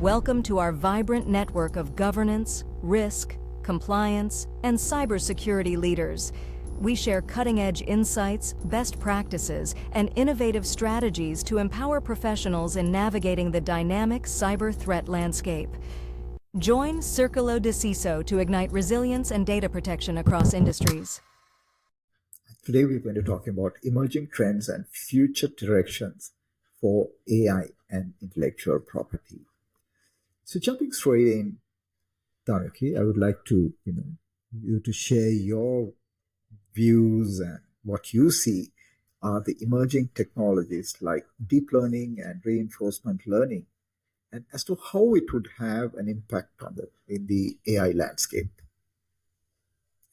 Welcome to our vibrant network of governance, risk, compliance, and cybersecurity leaders. We share cutting-edge insights, best practices, and innovative strategies to empower professionals in navigating the dynamic cyber threat landscape. Join Circolo de CISO to ignite resilience and data protection across industries. Today we're going to talk about emerging trends and future directions for AI and intellectual property. So jumping straight in, Thanuki, I would like to you to share your views and what you see are the emerging technologies like deep learning and reinforcement learning, and as to how it would have an impact on in the AI landscape,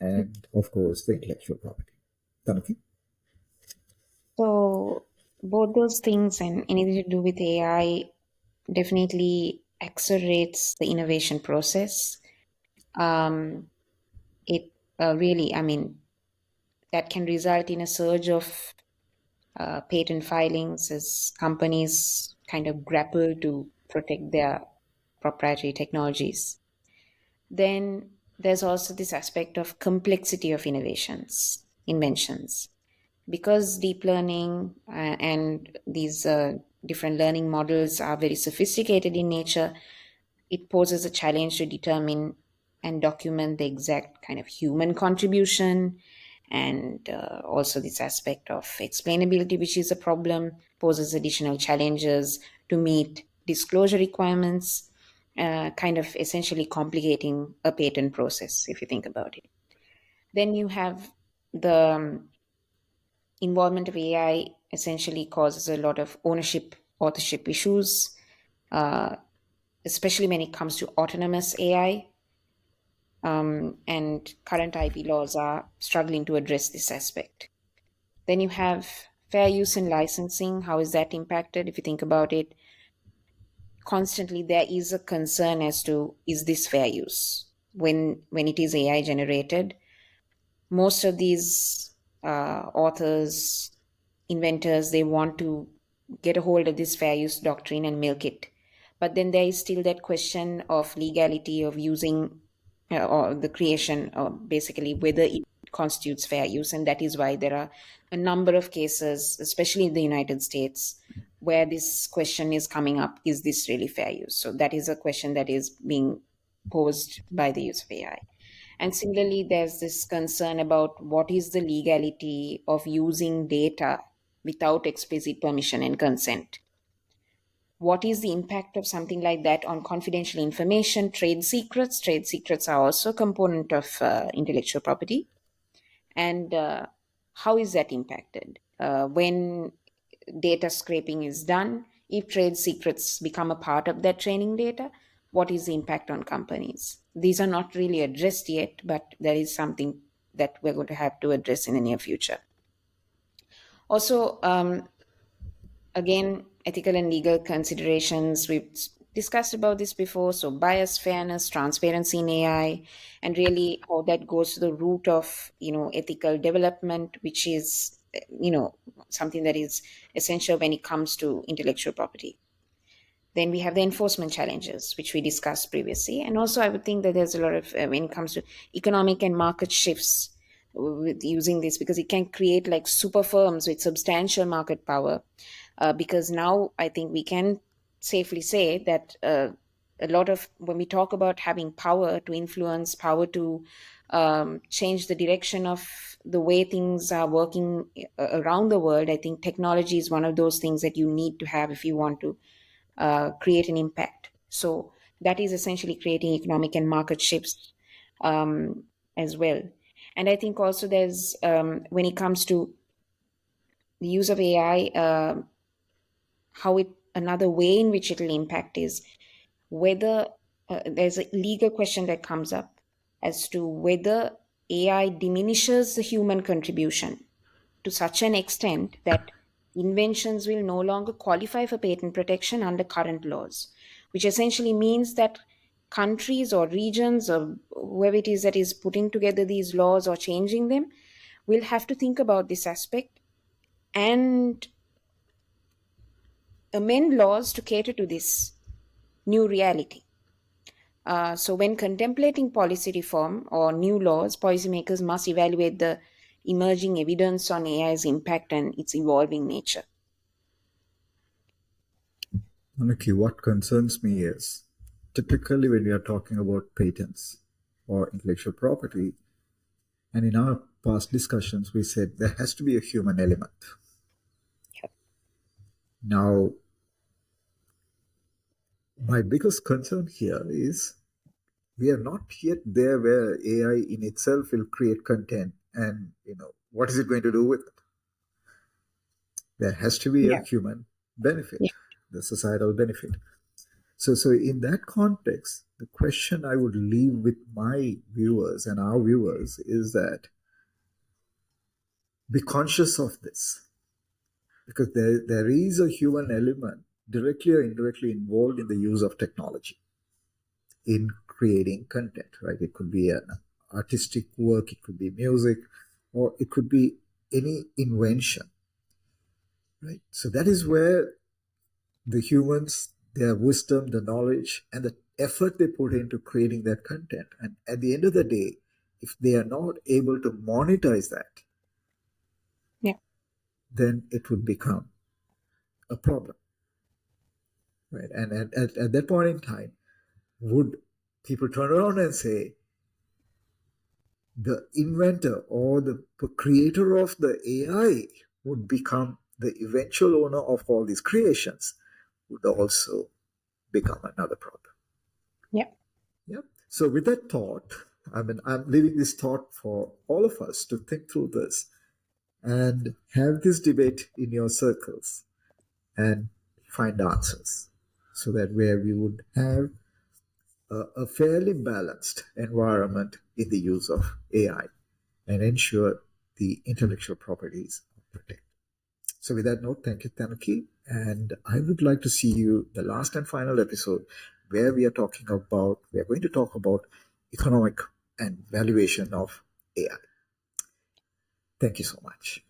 and of course the intellectual property. Thanuki? So both those things and anything to do with AI definitely accelerates the innovation process. It really, that can result in a surge of patent filings as companies kind of grapple to protect their proprietary technologies. Then there's also this aspect of complexity of inventions. Because deep learning and these different learning models are very sophisticated in nature, it poses a challenge to determine and document the exact kind of human contribution, and also this aspect of explainability, which is a problem, poses additional challenges to meet disclosure requirements, kind of essentially complicating a patent process, if you think about it. Then you have the involvement of AI essentially causes a lot of authorship issues, especially when it comes to autonomous AI. And current IP laws are struggling to address this aspect. Then you have fair use and licensing. How is that impacted? If you think about it, constantly there is a concern as to, is this fair use? When it is AI generated, most of these authors, inventors, they want to get a hold of this fair use doctrine and milk it. But then there is still that question of legality of using or the creation, or basically whether it constitutes fair use. And that is why there are a number of cases, especially in the United States, where this question is coming up: is this really fair use? So that is a question that is being posed by the use of AI. And similarly, there's this concern about what is the legality of using data without explicit permission and consent. What is the impact of something like that on confidential information, trade secrets? Trade secrets are also a component of intellectual property. And how is that impacted? When data scraping is done, if trade secrets become a part of that training data, what is the impact on companies? These are not really addressed yet, but there is something that we're going to have to address in the near future. Also, again, ethical and legal considerations. We've discussed about this before. So bias, fairness, transparency in AI, and really how that goes to the root of, ethical development, which is, something that is essential when it comes to intellectual property. Then we have the enforcement challenges, which we discussed previously. And also I would think that there's a lot of, when it comes to economic and market shifts with using this, because it can create like super firms with substantial market power. Because now I think we can safely say that a lot of, when we talk about having power to influence, power to change the direction of the way things are working around the world, I think technology is one of those things that you need to have if you want to create an impact. So that is essentially creating economic and market shifts as well. And I think also there's, when it comes to the use of AI, another way in which it will impact is whether there's a legal question that comes up as to whether AI diminishes the human contribution to such an extent that inventions will no longer qualify for patent protection under current laws, which essentially means that countries or regions or whoever it is that is putting together these laws or changing them will have to think about this aspect and amend laws to cater to this. new reality. So, when contemplating policy reform or new laws, policymakers must evaluate the emerging evidence on AI's impact and its evolving nature. Thanuki, what concerns me is typically when we are talking about patents or intellectual property, and in our past discussions, we said there has to be a human element. Now, my biggest concern here is we are not yet there where AI in itself will create content, and what is it going to do with it? There has to be a Yeah. human benefit, Yeah. the societal benefit. So in that context, the question I would leave with my viewers and our viewers is that be conscious of this, because there is a human element directly or indirectly involved in the use of technology in creating content, right? It could be an artistic work, it could be music, or it could be any invention, right? So that is where the humans, their wisdom, the knowledge, and the effort they put into creating that content. And at the end of the day, if they are not able to monetize that, Yeah. then it would become a problem, right? And at that point in time, would people turn around and say the inventor or the creator of the AI would become the eventual owner of all these creations, would also become another problem. Yeah. Yep. So with that thought, I'm leaving this thought for all of us to think through this and have this debate in your circles and find answers, so that where we would have a fairly balanced environment in the use of AI and ensure the intellectual properties are protected. So with that note, thank you, Thanuki. And I would like to see you the last and final episode where we are going to talk about economic and valuation of AI. Thank you so much.